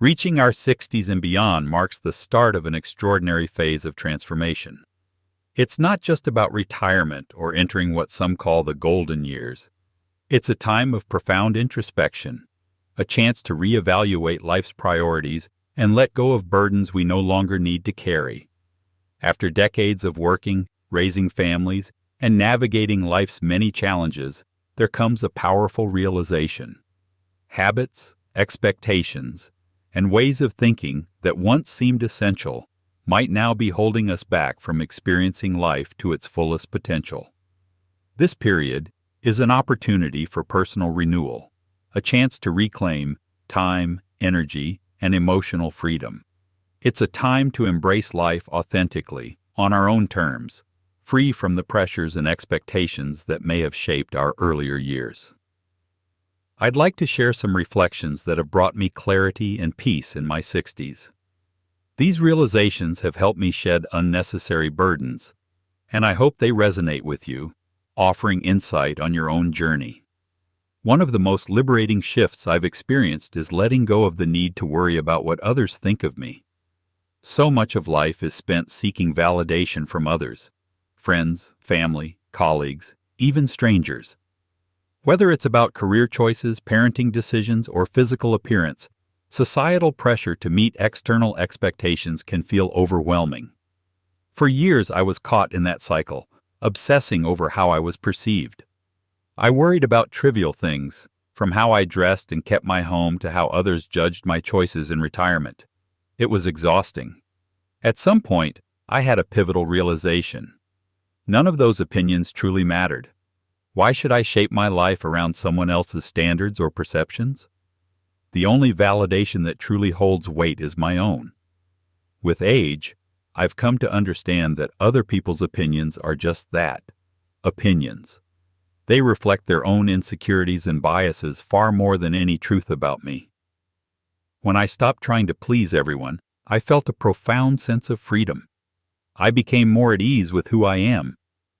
Reaching our 60s and beyond marks the start of an extraordinary phase of transformation. It's not just about retirement or entering what some call the golden years. It's a time of profound introspection, a chance to reevaluate life's priorities and let go of burdens we no longer need to carry. After decades of working, raising families, and navigating life's many challenges, there comes a powerful realization. Habits, expectations, and ways of thinking that once seemed essential might now be holding us back from experiencing life to its fullest potential. This period is an opportunity for personal renewal, a chance to reclaim time, energy, and emotional freedom. It's a time to embrace life authentically, on our own terms, free from the pressures and expectations that may have shaped our earlier years. I'd like to share some reflections that have brought me clarity and peace in my 60s. These realizations have helped me shed unnecessary burdens, and I hope they resonate with you, offering insight on your own journey. One of the most liberating shifts I've experienced is letting go of the need to worry about what others think of me. So much of life is spent seeking validation from others, friends, family, colleagues, even strangers. Whether it's about career choices, parenting decisions, or physical appearance, societal pressure to meet external expectations can feel overwhelming. For years I was caught in that cycle, obsessing over how I was perceived. I worried about trivial things, from how I dressed and kept my home to how others judged my choices in retirement. It was exhausting. At some point, I had a pivotal realization. None of those opinions truly mattered. Why should I shape my life around someone else's standards or perceptions? The only validation that truly holds weight is my own. With age, I've come to understand that other people's opinions are just that, opinions. They reflect their own insecurities and biases far more than any truth about me. When I stopped trying to please everyone, I felt a profound sense of freedom. I became more at ease with who I am,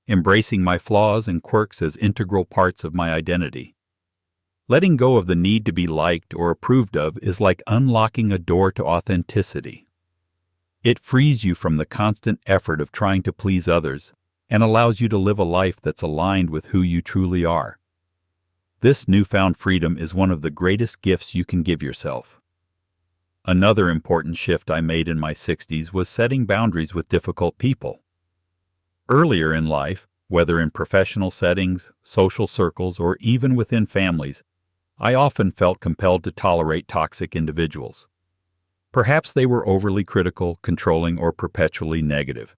embracing my flaws and quirks as integral parts of my identity. Letting go of the need to be liked or approved of is like unlocking a door to authenticity. It frees you from the constant effort of trying to please others and allows you to live a life that's aligned with who you truly are. This newfound freedom is one of the greatest gifts you can give yourself. Another important shift I made in my 60s was setting boundaries with difficult people. Earlier in life, whether in professional settings, social circles, or even within families, I often felt compelled to tolerate toxic individuals. Perhaps they were overly critical, controlling, or perpetually negative.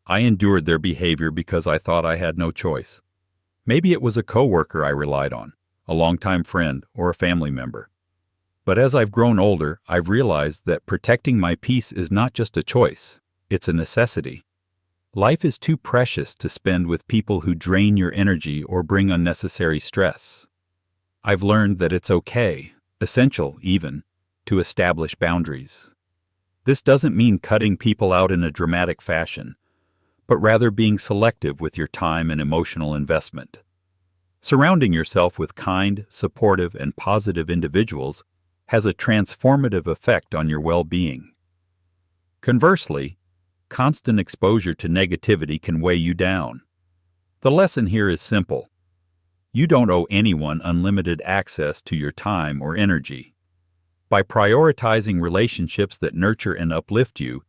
I endured their behavior because I thought I had no choice. Maybe it was a coworker I relied on, a longtime friend, or a family member. But as I've grown older, I've realized that protecting my peace is not just a choice, it's a necessity. Life is too precious to spend with people who drain your energy or bring unnecessary stress. I've learned that it's okay, essential even, to establish boundaries. This doesn't mean cutting people out in a dramatic fashion, but rather being selective with your time and emotional investment. Surrounding yourself with kind, supportive, and positive individuals has a transformative effect on your well-being. Conversely, constant exposure to negativity can weigh you down. The lesson here is simple. You don't owe anyone unlimited access to your time or energy. By prioritizing relationships that nurture and uplift you,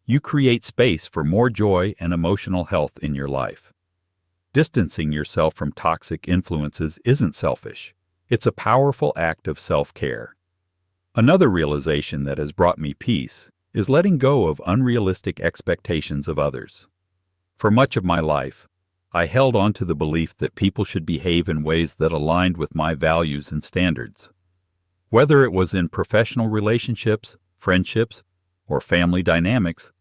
you create space for more joy and emotional health in your life. Distancing yourself from toxic influences isn't selfish. It's a powerful act of self-care. Another realization that has brought me peace is letting go of unrealistic expectations of others. For much of my life, I held on to the belief that people should behave in ways that aligned with my values and standards. Whether it was in professional relationships, friendships, or family dynamics,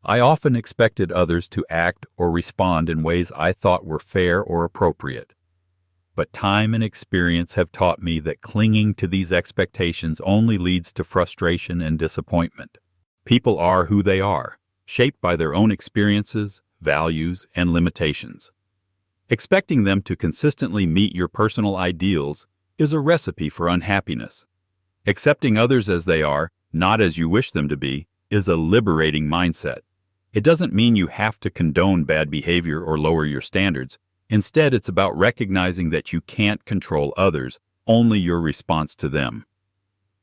I often expected others to act or respond in ways I thought were fair or appropriate. But time and experience have taught me that clinging to these expectations only leads to frustration and disappointment. People are who they are, shaped by their own experiences, values, and limitations. Expecting them to consistently meet your personal ideals is a recipe for unhappiness. Accepting others as they are not as you wish them to be, is a liberating mindset. It doesn't mean you have to condone bad behavior or lower your standards. Instead, it's about recognizing that you can't control others, only your response to them.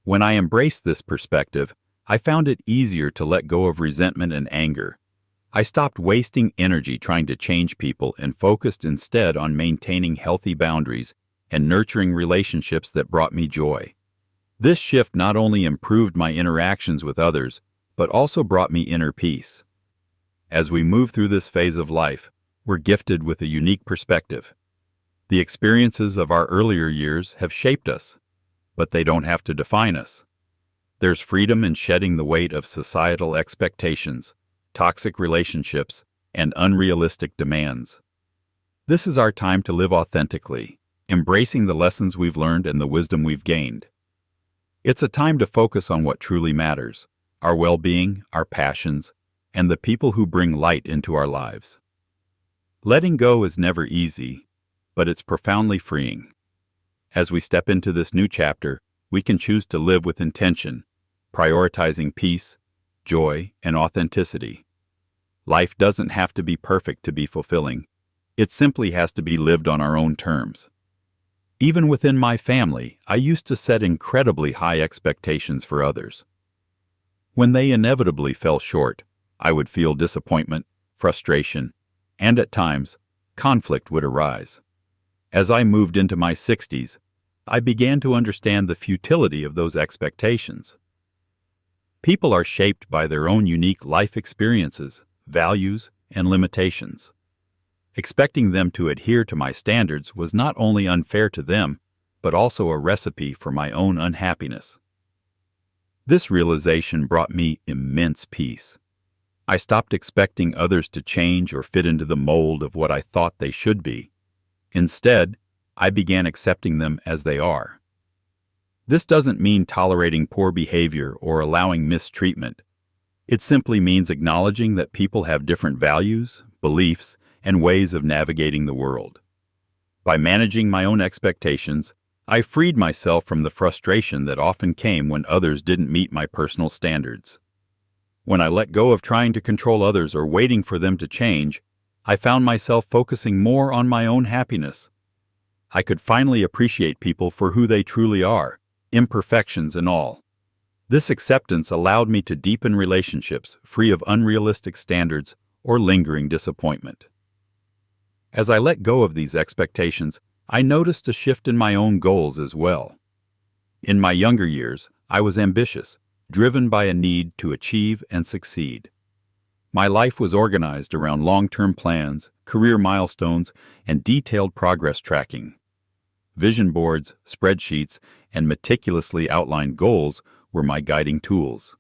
When I embraced this perspective, I found it easier to let go of resentment and anger. I stopped wasting energy trying to change people and focused instead on maintaining healthy boundaries and nurturing relationships that brought me joy. This shift not only improved my interactions with others, but also brought me inner peace. As we move through this phase of life, we're gifted with a unique perspective. The experiences of our earlier years have shaped us, but they don't have to define us. There's freedom in shedding the weight of societal expectations, toxic relationships, and unrealistic demands. This is our time to live authentically, embracing the lessons we've learned and the wisdom we've gained. It's a time to focus on what truly matters, our well-being, our passions, and the people who bring light into our lives. Letting go is never easy, but it's profoundly freeing. As we step into this new chapter, we can choose to live with intention, prioritizing peace, joy, and authenticity. Life doesn't have to be perfect to be fulfilling. It simply has to be lived on our own terms. Even within my family, I used to set incredibly high expectations for others. When they inevitably fell short, I would feel disappointment, frustration, and at times, conflict would arise. As I moved into my 60s, I began to understand the futility of those expectations. People are shaped by their own unique life experiences, values, and limitations. Expecting them to adhere to my standards was not only unfair to them, but also a recipe for my own unhappiness. This realization brought me immense peace. I stopped expecting others to change or fit into the mold of what I thought they should be. Instead, I began accepting them as they are. This doesn't mean tolerating poor behavior or allowing mistreatment. It simply means acknowledging that people have different values, beliefs, and ways of navigating the world. By managing my own expectations, I freed myself from the frustration that often came when others didn't meet my personal standards. When I let go of trying to control others or waiting for them to change, I found myself focusing more on my own happiness. I could finally appreciate people for who they truly are, imperfections and all. This acceptance allowed me to deepen relationships free of unrealistic standards or lingering disappointment. As I let go of these expectations, I noticed a shift in my own goals as well. In my younger years, I was ambitious, driven by a need to achieve and succeed. My life was organized around long-term plans, career milestones, and detailed progress tracking. Vision boards, spreadsheets, and meticulously outlined goals were my guiding tools.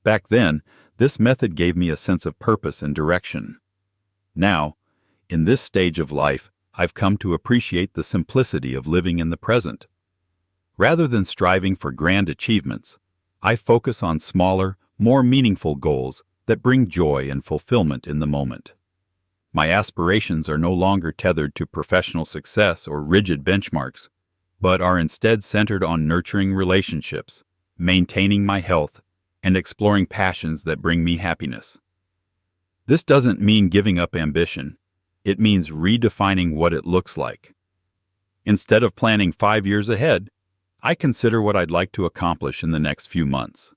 Back then, this method gave me a sense of purpose and direction. Now, in this stage of life, I've come to appreciate the simplicity of living in the present. Rather than striving for grand achievements, I focus on smaller, more meaningful goals that bring joy and fulfillment in the moment. My aspirations are no longer tethered to professional success or rigid benchmarks, but are instead centered on nurturing relationships, maintaining my health, and exploring passions that bring me happiness. This doesn't mean giving up ambition. It means redefining what it looks like. Instead of planning 5 years ahead, I consider what I'd like to accomplish in the next few months.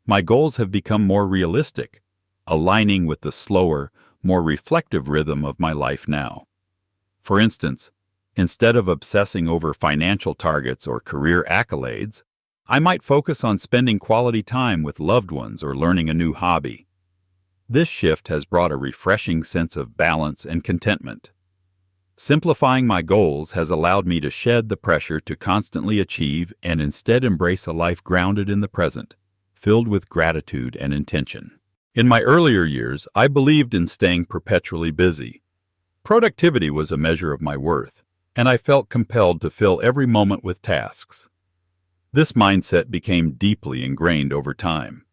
My goals have become more realistic, aligning with the slower, more reflective rhythm of my life now. For instance, instead of obsessing over financial targets or career accolades, I might focus on spending quality time with loved ones or learning a new hobby. This shift has brought a refreshing sense of balance and contentment. Simplifying my goals has allowed me to shed the pressure to constantly achieve and instead embrace a life grounded in the present, filled with gratitude and intention. In my earlier years, I believed in staying perpetually busy. Productivity was a measure of my worth, and I felt compelled to fill every moment with tasks. This mindset became deeply ingrained over time.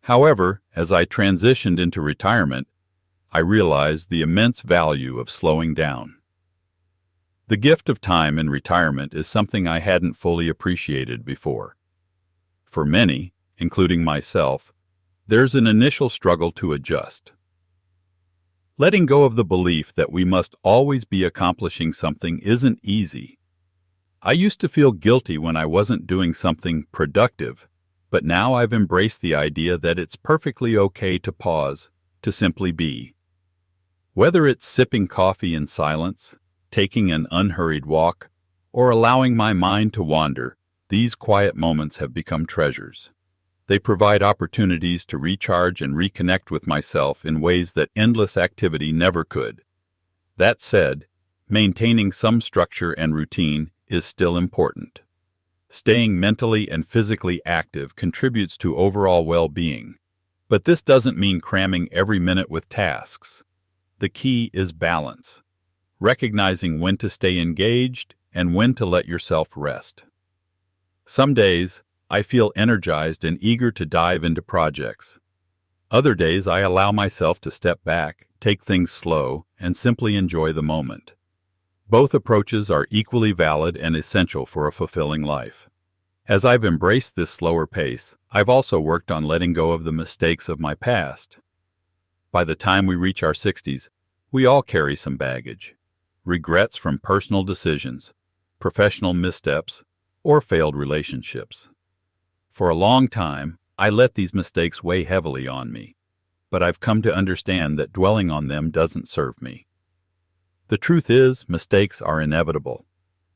However, as I transitioned into retirement, I realized the immense value of slowing down. The gift of time in retirement is something I hadn't fully appreciated before. For many, including myself, there's an initial struggle to adjust. Letting go of the belief that we must always be accomplishing something isn't easy. I used to feel guilty when I wasn't doing something productive, but now I've embraced the idea that it's perfectly okay to pause, to simply be. Whether it's sipping coffee in silence, taking an unhurried walk, or allowing my mind to wander, these quiet moments have become treasures. They provide opportunities to recharge and reconnect with myself in ways that endless activity never could. That said, maintaining some structure and routine is still important. Staying mentally and physically active contributes to overall well-being, but this doesn't mean cramming every minute with tasks. The key is balance, recognizing when to stay engaged and when to let yourself rest. Some days, I feel energized and eager to dive into projects. Other days, I allow myself to step back, take things slow, and simply enjoy the moment. Both approaches are equally valid and essential for a fulfilling life. As I've embraced this slower pace, I've also worked on letting go of the mistakes of my past. By the time we reach our 60s, we all carry some baggage. Regrets from personal decisions, professional missteps, or failed relationships. For a long time, I let these mistakes weigh heavily on me, but I've come to understand that dwelling on them doesn't serve me. The truth is, mistakes are inevitable.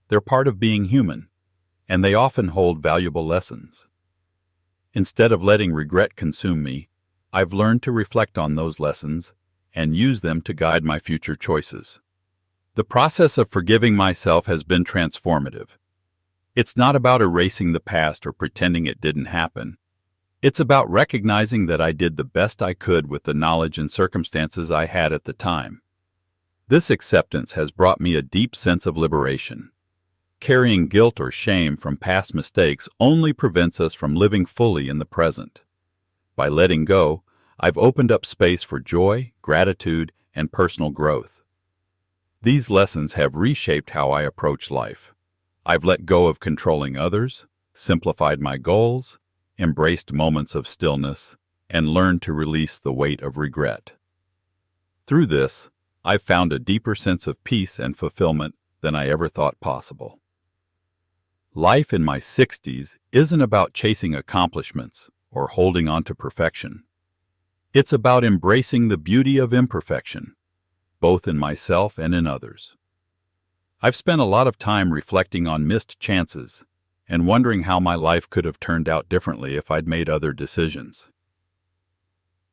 They're part of being human, and they often hold valuable lessons. Instead of letting regret consume me, I've learned to reflect on those lessons and use them to guide my future choices. The process of forgiving myself has been transformative. It's not about erasing the past or pretending it didn't happen. It's about recognizing that I did the best I could with the knowledge and circumstances I had at the time. This acceptance has brought me a deep sense of liberation. Carrying guilt or shame from past mistakes only prevents us from living fully in the present. By letting go, I've opened up space for joy, gratitude, and personal growth. These lessons have reshaped how I approach life. I've let go of controlling others, simplified my goals, embraced moments of stillness, and learned to release the weight of regret. Through this, I've found a deeper sense of peace and fulfillment than I ever thought possible. Life in my 60s isn't about chasing accomplishments or holding on to perfection. It's about embracing the beauty of imperfection, both in myself and in others. I've spent a lot of time reflecting on missed chances and wondering how my life could have turned out differently if I'd made other decisions.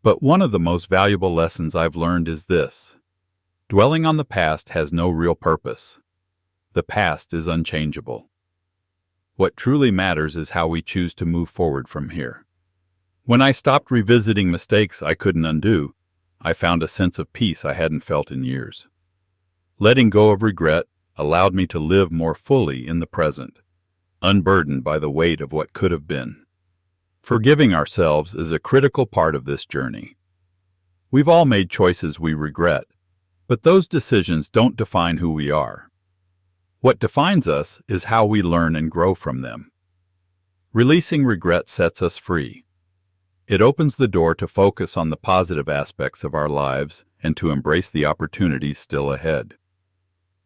But one of the most valuable lessons I've learned is this: dwelling on the past has no real purpose. The past is unchangeable. What truly matters is how we choose to move forward from here. When I stopped revisiting mistakes I couldn't undo, I found a sense of peace I hadn't felt in years. Letting go of regret allowed me to live more fully in the present, unburdened by the weight of what could have been. Forgiving ourselves is a critical part of this journey. We've all made choices we regret, but those decisions don't define who we are. What defines us is how we learn and grow from them. Releasing regret sets us free. It opens the door to focus on the positive aspects of our lives and to embrace the opportunities still ahead.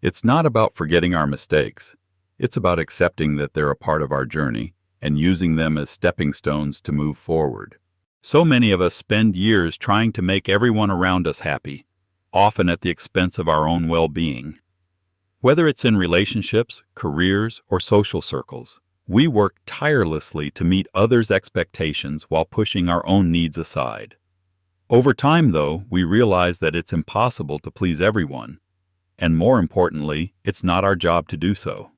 It's not about forgetting our mistakes. It's about accepting that they're a part of our journey and using them as stepping stones to move forward. So many of us spend years trying to make everyone around us happy, often at the expense of our own well-being. Whether it's in relationships, careers, or social circles, we work tirelessly to meet others' expectations while pushing our own needs aside. Over time, though, we realize that it's impossible to please everyone, and more importantly, it's not our job to do so.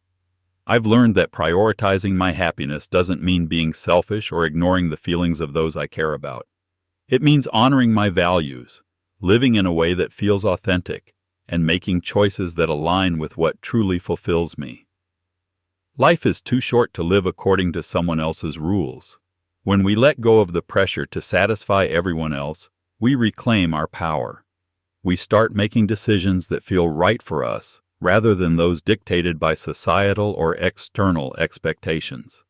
I've learned that prioritizing my happiness doesn't mean being selfish or ignoring the feelings of those I care about. It means honoring my values, living in a way that feels authentic, and making choices that align with what truly fulfills me. Life is too short to live according to someone else's rules. When we let go of the pressure to satisfy everyone else, we reclaim our power. We start making decisions that feel right for us, rather than those dictated by societal or external expectations.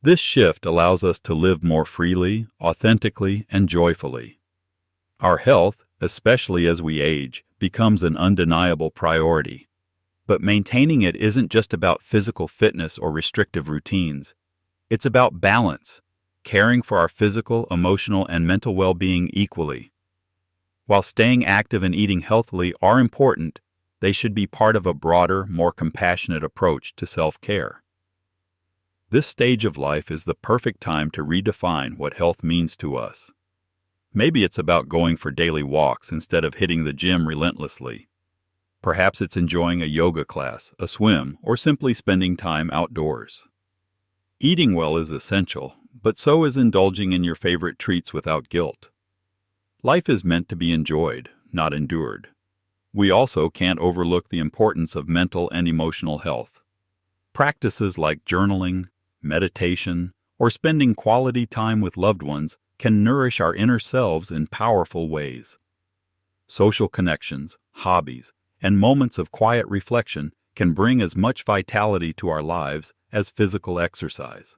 This shift allows us to live more freely, authentically, and joyfully. Our health, especially as we age, becomes an undeniable priority. But maintaining it isn't just about physical fitness or restrictive routines. It's about balance, caring for our physical, emotional, and mental well-being equally. While staying active and eating healthily are important, they should be part of a broader, more compassionate approach to self-care. This stage of life is the perfect time to redefine what health means to us. Maybe it's about going for daily walks instead of hitting the gym relentlessly. Perhaps it's enjoying a yoga class, a swim, or simply spending time outdoors. Eating well is essential, but so is indulging in your favorite treats without guilt. Life is meant to be enjoyed, not endured. We also can't overlook the importance of mental and emotional health. Practices like journaling, meditation, or spending quality time with loved ones can nourish our inner selves in powerful ways. Social connections, hobbies, and moments of quiet reflection can bring as much vitality to our lives as physical exercise.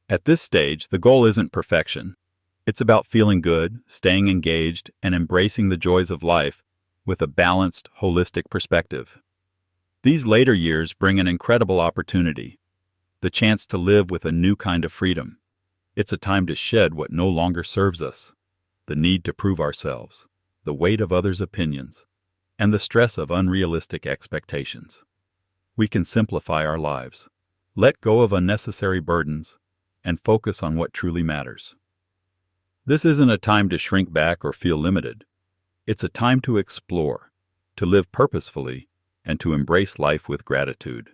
At this stage, the goal isn't perfection. It's about feeling good, staying engaged, and embracing the joys of life with a balanced, holistic perspective. These later years bring an incredible opportunity, the chance to live with a new kind of freedom. It's a time to shed what no longer serves us, the need to prove ourselves, the weight of others' opinions, and the stress of unrealistic expectations. We can simplify our lives, let go of unnecessary burdens, and focus on what truly matters. This isn't a time to shrink back or feel limited. It's a time to explore, to live purposefully, and to embrace life with gratitude.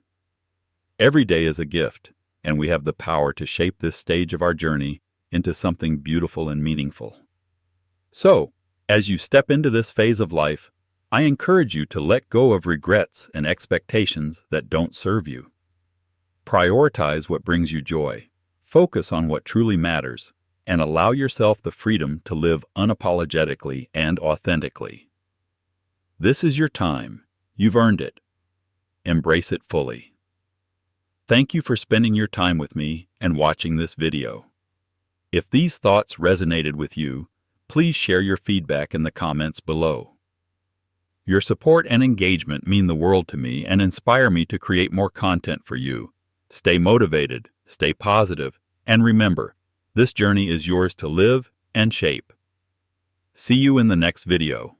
Every day is a gift, and we have the power to shape this stage of our journey into something beautiful and meaningful. So, as you step into this phase of life, I encourage you to let go of regrets and expectations that don't serve you. Prioritize what brings you joy, focus on what truly matters, and allow yourself the freedom to live unapologetically and authentically. This is your time. You've earned it. Embrace it fully. Thank you for spending your time with me and watching this video. If these thoughts resonated with you, please share your feedback in the comments below. Your support and engagement mean the world to me and inspire me to create more content for you. Stay motivated, stay positive, and remember, this journey is yours to live and shape. See you in the next video.